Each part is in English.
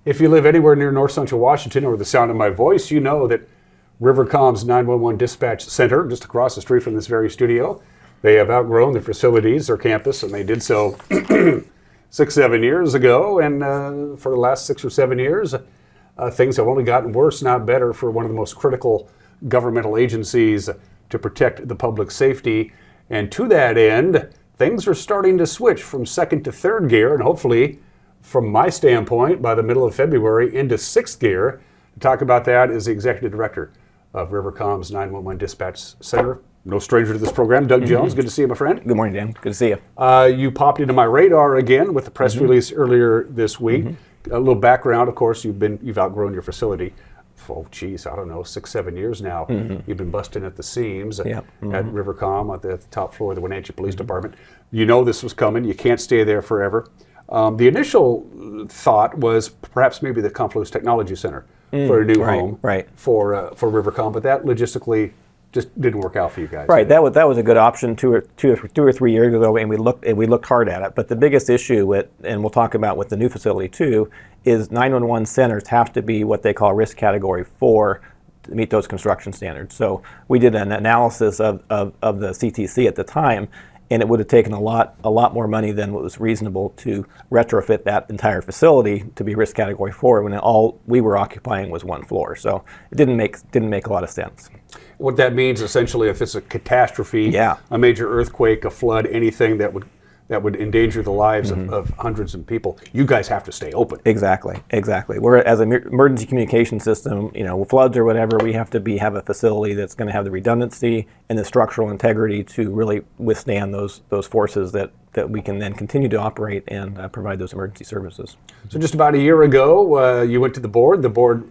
If you live anywhere near North Central Washington or the sound of my voice, you know that Rivercom's 911 dispatch center, just across the street from this very studio, they have outgrown their facilities, their campus, and they did so 6-7 years ago. And for the last 6 or 7 years, things have only gotten worse, not better, for one of the most critical governmental agencies to protect the public safety. And to that end, things are starting to switch from second to third gear, and hopefully, from my standpoint, by the middle of February, into sixth gear. To talk about that is the executive director of Rivercom's 911 Dispatch Center. No stranger to this program, Doug Jones. Good to see you, my friend. Good morning, Dan. Good to see you. You popped into my radar again with the press release earlier this week. A little background, of course, you've outgrown your facility. Oh, geez, I don't know, 6-7 years now. You've been busting at the seams at Rivercom, at the top floor of the Wenatchee Police Department. You know this was coming. You can't stay there forever. The initial thought was perhaps maybe the Confluence Technology Center for a new home for Rivercom, but that logistically just didn't work out for you guys. Right, that was a good option two or three years ago, and we looked hard at it. But the biggest issue with, and we'll talk about with the new facility too, is 911 centers have to be what they call risk category 4 to meet those construction standards. So we did an analysis of the CTC at the time, and it would have taken a lot more money than what was reasonable to retrofit that entire facility to be risk category 4 when all we were occupying was one floor. So it didn't make a lot of sense. What that means essentially, if it's a catastrophe, a major earthquake, a flood, anything that would endanger the lives of hundreds of people, you guys have to stay open. Exactly. We're, as an emergency communication system, floods or whatever, we have to have a facility that's going to have the redundancy and the structural integrity to really withstand those forces that we can then continue to operate and provide those emergency services. So just about a year ago, you went to the board. The board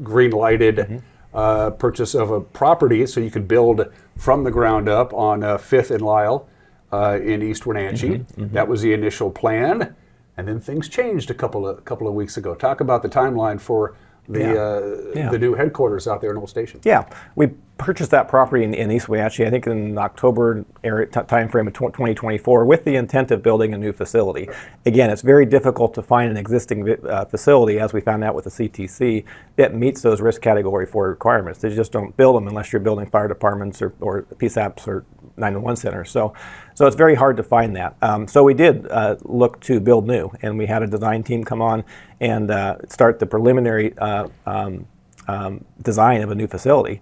green-lighted purchase of a property so you could build from the ground up on 5th and Lyle in East Wenatchee. That was the initial plan, and then things changed a couple of weeks ago. Talk about the timeline for the new headquarters out there in Old Station. Yeah, we purchased that property in East Wenatchee, I think in October timeframe of 2024, with the intent of building a new facility. Again, it's very difficult to find an existing facility, as we found out with the CTC, that meets those risk category 4 requirements. They just don't build them unless you're building fire departments or PSAPs or 911 centers. So it's very hard to find that. So we did look to build new, and we had a design team come on and start the preliminary design of a new facility.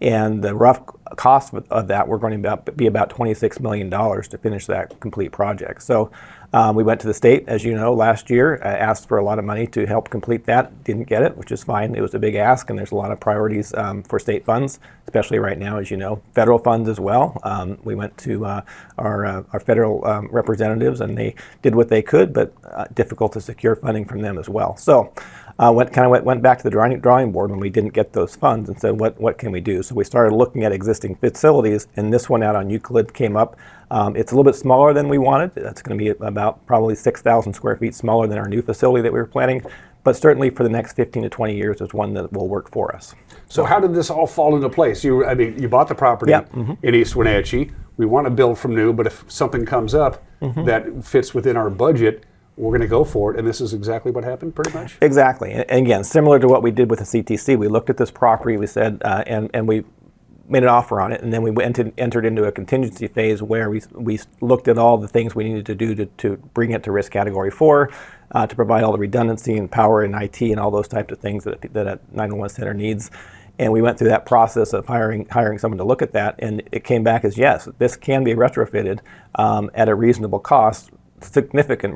And the rough cost of that, we're going to be about $26 million to finish that complete project. So we went to the state, as you know, last year, asked for a lot of money to help complete that. Didn't get it, which is fine. It was a big ask, and there's a lot of priorities for state funds, especially right now, as you know. Federal funds as well. We went to our federal representatives, and they did what they could, but difficult to secure funding from them as well. So went back to the drawing board when we didn't get those funds and said, what can we do? So we started looking at existing facilities, and this one out on Euclid came up. It's a little bit smaller than we wanted. That's going to be about probably 6,000 square feet smaller than our new facility that we were planning. But certainly for the next 15 to 20 years is one that will work for us. So how did this all fall into place? You bought the property in East Wenatchee. We want to build from new, but if something comes up that fits within our budget, we're going to go for it, and this is exactly what happened, pretty much? Exactly. And again, similar to what we did with the CTC, we looked at this property, we said, and we made an offer on it, and then we entered into a contingency phase where we looked at all the things we needed to do to bring it to risk category 4, to provide all the redundancy and power and IT and all those types of things that a 911 center needs. And we went through that process of hiring someone to look at that, and it came back as yes, this can be retrofitted at a reasonable cost. Significant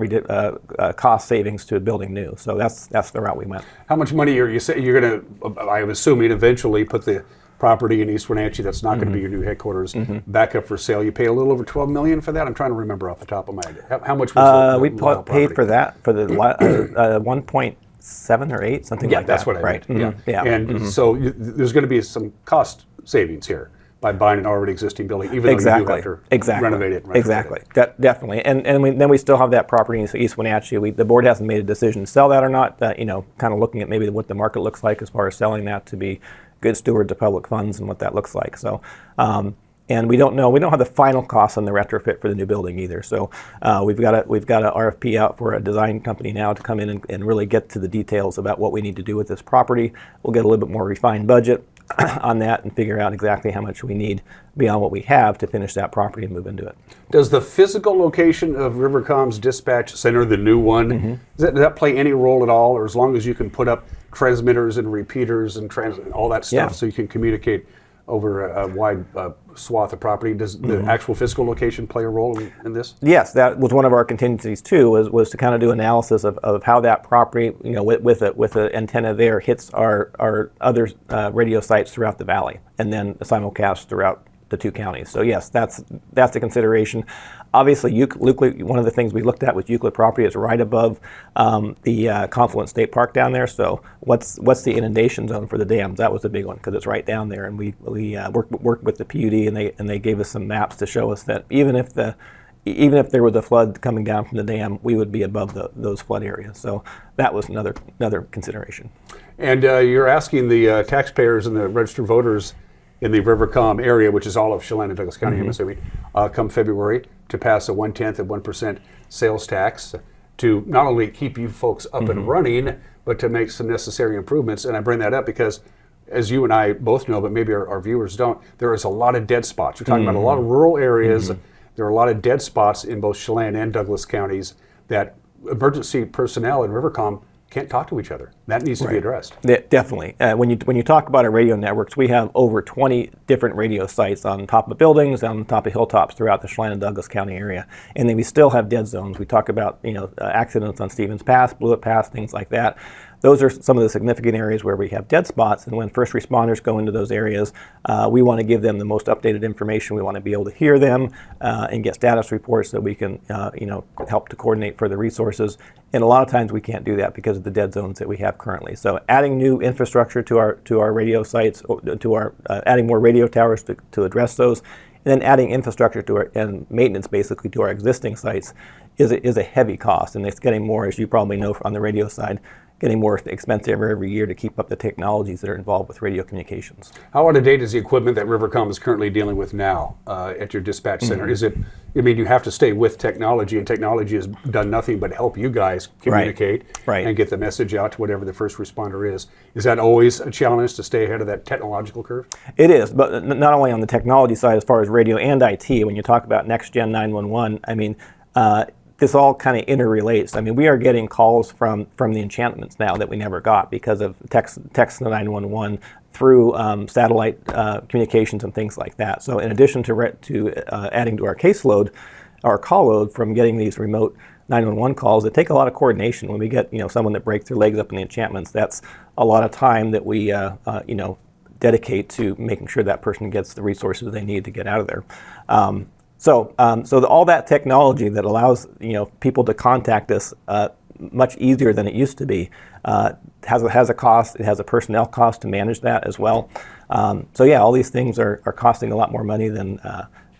cost savings to building new. So that's the route we went. How much money are you saying you're going to, I'm assuming, eventually put the property in East Wenatchee that's not going to be your new headquarters back up for sale? You pay a little over $12 million for that? I'm trying to remember off the top of my head. How much was we paid for that for the 1.7 or 8, something like that. Yeah, that's what I meant. Yeah. And so there's going to be some cost savings here by buying an already existing building, even though you do have to renovate it. Exactly. Definitely. And then we still have that property in East Wenatchee. The board hasn't made a decision to sell that or not. Kind of looking at maybe what the market looks like as far as selling that to be good stewards of public funds and what that looks like. So, And we don't have the final cost on the retrofit for the new building either. So we've got a RFP out for a design company now to come in and really get to the details about what we need to do with this property. We'll get a little bit more refined budget on that and figure out exactly how much we need beyond what we have to finish that property and move into it. Does the physical location of Rivercom's dispatch center, the new one, does that play any role at all, or as long as you can put up transmitters and repeaters and all that stuff so you can communicate over a wide swath of property, does the actual physical location play a role in this? Yes, that was one of our contingencies too, was to kind of do analysis of how that property, with an antenna there, hits our other radio sites throughout the valley, and then simulcast throughout the 2 counties. So yes, that's a consideration. Obviously, Euclid, one of the things we looked at with Euclid property is right above the Confluence State Park down there. So what's the inundation zone for the dams? That was a big one because it's right down there. And we worked with the PUD, and they gave us some maps to show us that even if there was a flood coming down from the dam, we would be above those flood areas. So that was another consideration. And you're asking the taxpayers and the registered voters in the Rivercom area, which is all of Chelan and Douglas County, I'm assuming, come February, to pass a 1/10 of 1% sales tax to not only keep you folks up and running, but to make some necessary improvements. And I bring that up because, as you and I both know, but maybe our viewers don't, there is a lot of dead spots. You're talking about a lot of rural areas. There are a lot of dead spots in both Chelan and Douglas counties that emergency personnel in Rivercom can't talk to each other. That needs to be addressed. Definitely. When you talk about our radio networks, we have over 20 different radio sites on top of buildings, on top of hilltops throughout the Chelan and Douglas County area. And then we still have dead zones. We talk about accidents on Stevens Pass, Blewett Pass, things like that. Those are some of the significant areas where we have dead spots, and when first responders go into those areas, we want to give them the most updated information. We want to be able to hear them and get status reports so we can help to coordinate further resources. And a lot of times we can't do that because of the dead zones that we have currently. So adding new infrastructure to our radio sites, adding more radio towers to address those, and then adding infrastructure and maintenance basically to our existing sites is a heavy cost, and it's getting more, as you probably know on the radio side, getting more expensive every year to keep up the technologies that are involved with radio communications. How out of date is the equipment that Rivercom is currently dealing with now at your dispatch center? Is it, you have to stay with technology, and technology has done nothing but help you guys communicate and get the message out to whatever the first responder is. Is that always a challenge to stay ahead of that technological curve? It is, but not only on the technology side as far as radio and IT. When you talk about next gen 911, this all kind of interrelates. We are getting calls from the enchantments now that we never got because of text 911 through satellite communications and things like that. So in addition to adding to our caseload, our call load from getting these remote 911 calls, that take a lot of coordination. When we get someone that breaks their legs up in the enchantments, that's a lot of time that we dedicate to making sure that person gets the resources they need to get out of there. So all that technology that allows people to contact us much easier than it used to be has a cost. It has a personnel cost to manage that as well. All these things are costing a lot more money than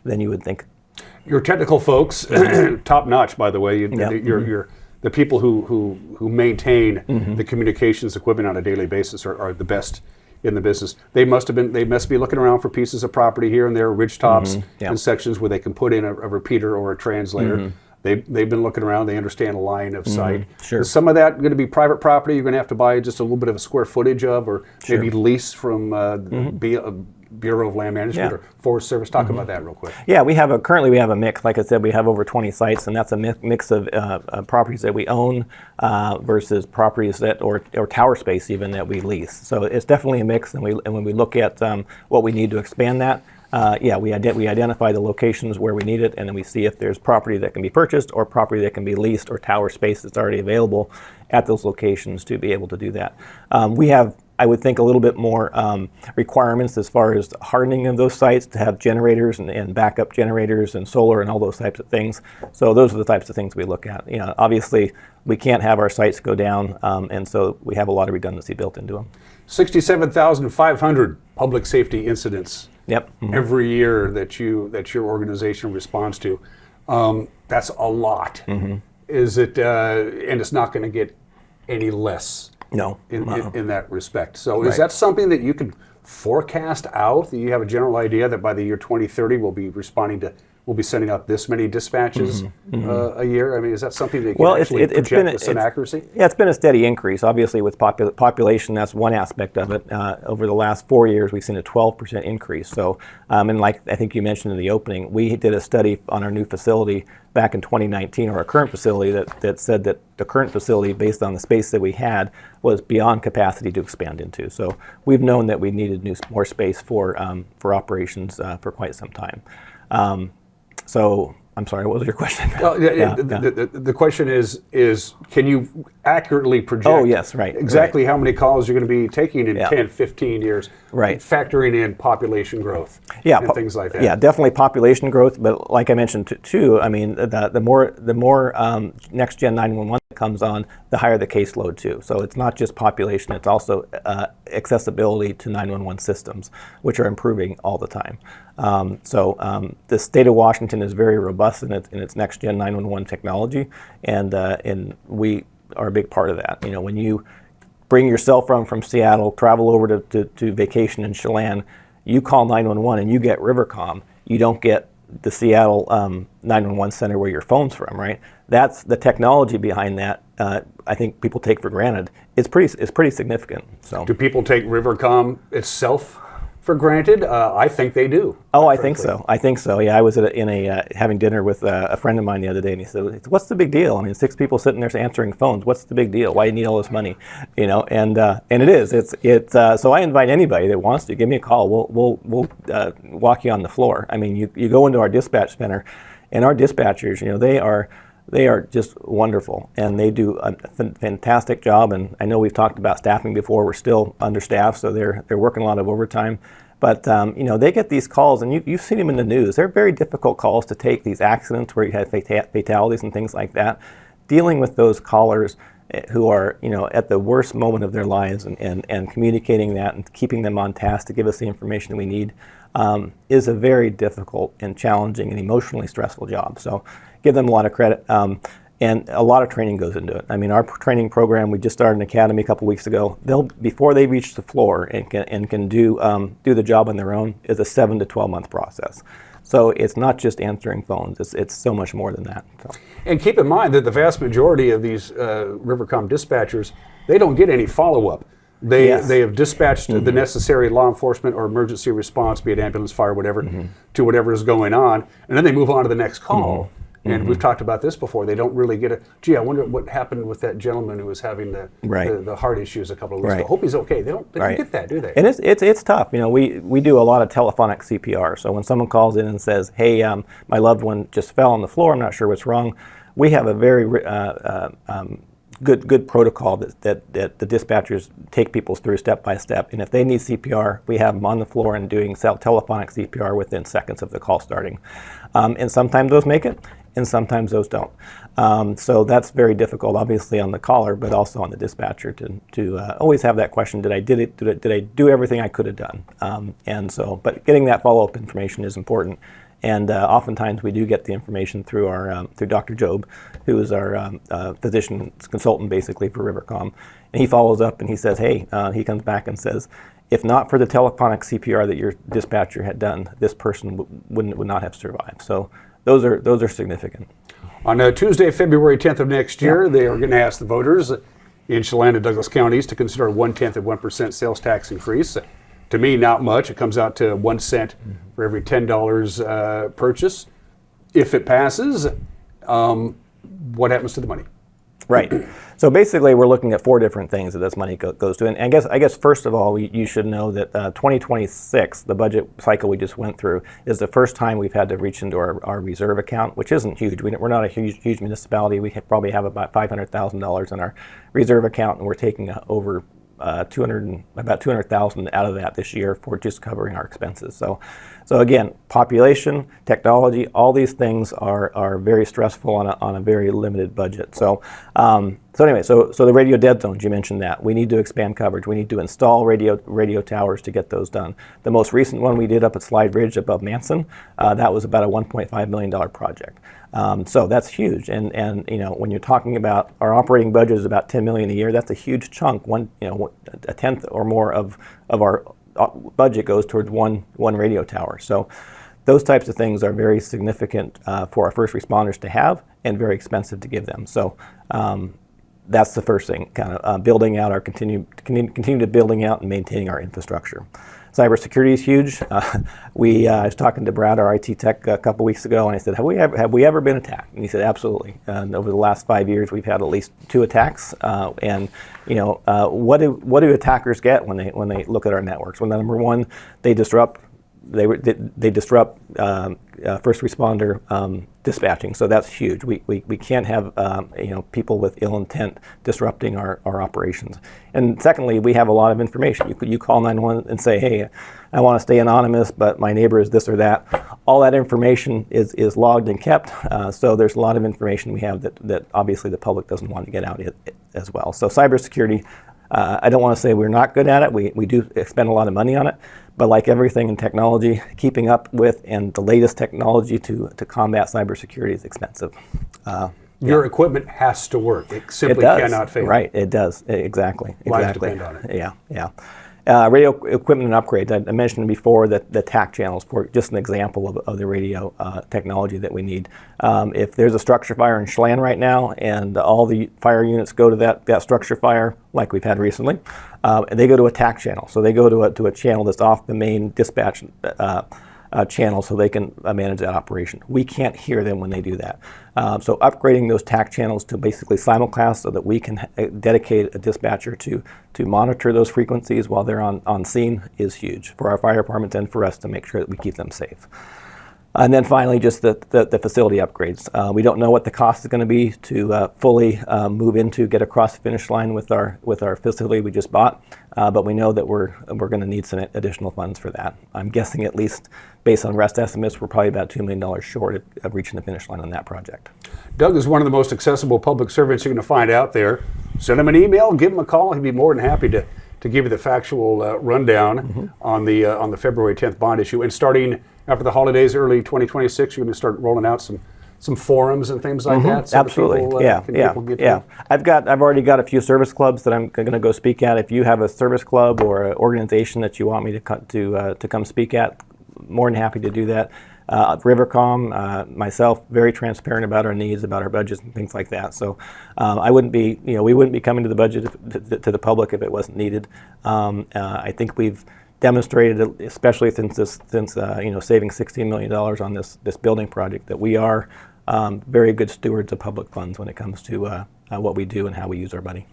you would think. Your technical folks, top notch, by the way. You're the people who maintain the communications equipment on a daily basis are the best in the business. They must be looking around for pieces of property here and there, ridge tops and sections where they can put in a repeater or a translator. They've been looking around. They understand a line of sight. Sure. Is some of that going to be private property you're going to have to buy just a little bit of a square footage of, or maybe lease from Bureau of Land Management or Forest Service? Talk about that real quick. Yeah, currently we have a mix. Like I said, we have over 20 sites, and that's a mix of properties that we own versus properties that or tower space even that we lease. So it's definitely a mix, and when we look at what we need to expand that, we identify the locations where we need it, and then we see if there's property that can be purchased or property that can be leased or tower space that's already available at those locations to be able to do that. We have, I would think, a little bit more requirements as far as hardening of those sites to have generators and backup generators and solar and all those types of things. So those are the types of things we look at. Obviously, we can't have our sites go down, and so we have a lot of redundancy built into them. 67,500 public safety incidents. Yep. Every year that your organization responds to. That's a lot. Is it? And it's not going to get any less. No. In that respect. So is that something that you can forecast out? Do you have a general idea that by the year 2030 we'll be sending out this many dispatches a year? I mean, is that something that you can actually project with some accuracy? Yeah, it's been a steady increase. Obviously, with population, that's one aspect of it. Over the last 4 years, we've seen a 12% increase. So, and like I think you mentioned in the opening, we did a study on our new facility back in 2019, or our current facility, that said that the current facility, based on the space that we had, was beyond capacity to expand into. So we've known that we needed more space for operations for quite some time. So I'm sorry, what was your question? Well, the question is can you accurately project exactly how many calls you're going to be taking in 10, 15 years, factoring in population growth and things like that? Yeah, definitely population growth, but like I mentioned too, I mean, the more next gen 911 that comes on, the higher the caseload too. So it's not just population, it's also accessibility to 911 systems, which are improving all the time. The state of Washington is very robust in its next gen 911 technology, and we are a big part of that. You know, when you bring your cell phone from Seattle, travel over to vacation in Chelan, you call 911 and you get Rivercom. You don't get the Seattle 911 center where your phone's from, right? That's the technology behind that. I think people take for granted. It's pretty significant. So, do people take Rivercom itself for granted? I think they do. Oh, I think so. I think so. Yeah, I was having dinner with a friend of mine the other day, and he said, "What's the big deal? I mean, 6 people sitting there answering phones. What's the big deal? Why do you need all this money?" You know, and it is. It's so I invite anybody that wants to give me a call. We'll walk you on the floor. I mean, you go into our dispatch center, and our dispatchers, you know, they are just wonderful, and they do a fantastic job. And I know we've talked about staffing before. We're still understaffed, so they're working a lot of overtime. But you know, they get these calls, and you've seen them in the news. They're very difficult calls to take. These accidents where you have fatalities and things like that. Dealing with those callers who are, you know, at the worst moment of their lives, and communicating that and keeping them on task to give us the information we need is a very difficult and challenging and emotionally stressful job. So give them a lot of credit, and a lot of training goes into it. I mean, our training program, we just started an academy a couple weeks ago. Before they reach the floor and can do the job on their own, is a 7 to 12 month process. So it's not just answering phones. It's so much more than that. So. And keep in mind that the vast majority of these Rivercom dispatchers, they don't get any follow-up. They have dispatched the necessary law enforcement or emergency response, be it ambulance, fire, whatever, to whatever is going on, and then they move on to the next call. And we've talked about this before. They don't really get I wonder what happened with that gentleman who was having the heart issues a couple of weeks ago. I hope he's okay. They don't get that, do they? And it's tough. You know, we do a lot of telephonic CPR. So when someone calls in and says, "Hey, my loved one just fell on the floor. I'm not sure what's wrong," we have a very good protocol that the dispatchers take people through step by step. And if they need CPR, we have them on the floor and doing telephonic CPR within seconds of the call starting. And sometimes those make it, and sometimes those don't. So that's very difficult, obviously, on the caller, but also on the dispatcher to always have that question: Did I do everything I could have done? But getting that follow-up information is important. And oftentimes we do get the information through Dr. Job, who is our physician consultant basically for Rivercom. And he follows up and he says, hey, he comes back and says, if not for the telephonic CPR that your dispatcher had done, this person would not have survived. So those are significant. On Tuesday, February 10th of next year, they are going to ask the voters in Chelan and Douglas counties to consider a 1/10 of 1% sales tax increase. To me, not much. It comes out to 1 cent for every $10 purchase. If it passes, what happens to the money? Right. So basically, we're looking at 4 different things that this money goes to. And I guess first of all, you should know that 2026, the budget cycle we just went through, is the first time we've had to reach into our reserve account, which isn't huge. We're not a huge municipality. We probably have about $500,000 in our reserve account, and we're taking over about $200,000 out of that this year for just covering our expenses. So again, population, technology, all these things are very stressful on a very limited budget. So anyway, the radio dead zones, you mentioned that. We need to expand coverage. We need to install radio towers to get those done. The most recent one we did up at Slide Ridge above Manson, that was about a $1.5 million project. So that's huge, and you know, when you're talking about our operating budget is about $10 million a year, that's a huge chunk. A tenth or more of budget goes towards one radio tower. So those types of things are very significant for our first responders to have and very expensive to give them. So that's the first thing, kind of building out our continue to building out and maintaining our infrastructure. Cybersecurity is huge. I was talking to Brad, our IT tech, a couple weeks ago, and I said, "Have we ever been attacked?" And he said, "Absolutely." And over the last 5 years, we've had at least 2 attacks. What do attackers get when they look at our networks? Well, number one, they disrupt. They disrupt first responder dispatching, so that's huge. We can't have people with ill intent disrupting our operations. And secondly, we have a lot of information. You call 911 and say, "Hey, I want to stay anonymous, but my neighbor is this or that." All that information is logged and kept. So there's a lot of information we have that obviously the public doesn't want to get out as well. So cybersecurity. I don't want to say we're not good at it. We do spend a lot of money on it, but like everything in technology, keeping up with and the latest technology to combat cybersecurity is expensive. Your equipment has to work. It simply cannot fail. Right, it does. Exactly. Lives depend on it. Yeah. Radio equipment and upgrades. I mentioned before that the TAC channels, for just an example of the radio technology that we need. If there's a structure fire in Chelan right now and all the fire units go to that structure fire, like we've had recently, they go to a TAC channel. So they go to a channel that's off the main dispatch channel so they can manage that operation. We can't hear them when they do that. So upgrading those TAC channels to basically simulcast so that we can dedicate a dispatcher to monitor those frequencies while they're on scene is huge for our fire departments and for us to make sure that we keep them safe. And then finally, just the facility upgrades. We don't know what the cost is going to be to fully get across the finish line with our facility we just bought, but we know that we're going to need some additional funds for that. I'm guessing, at least based on rest estimates, we're probably about $2 million short of reaching the finish line on that project. Doug is one of the most accessible public servants you're going to find out there. Send him an email, give him a call. He'd be more than happy to give you the factual rundown on the February 10th bond issue. And starting after the holidays, early 2026, you're going to start rolling out some forums and things like that. So absolutely, yeah. I've already got a few service clubs that I'm going to go speak at. If you have a service club or an organization that you want me to come speak at, more than happy to do that. Rivercom, myself, very transparent about our needs, about our budgets and things like that. So we wouldn't be coming to the budget to the public if it wasn't needed. I think we've demonstrated, especially since saving $16 million on this building project, that we are very good stewards of public funds when it comes to what we do and how we use our money.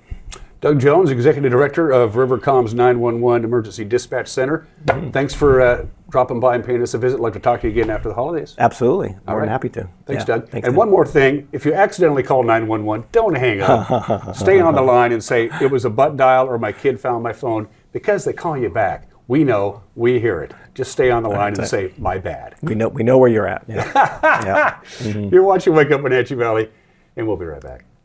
Doug Jones, Executive Director of Rivercom's 911 Emergency Dispatch Center. Thanks for dropping by and paying us a visit. I'd like to talk to you again after the holidays. Absolutely. More than happy to. Thanks, Doug. Thanks, One more thing. If you accidentally call 911, don't hang up. Stay on the line and say, "It was a butt dial or my kid found my phone," because they call you back. We know, we hear it. Just stay on the line and say, "My bad." We know where you're at. Yeah. You're watching Wake Up Wenatchee Valley, and we'll be right back.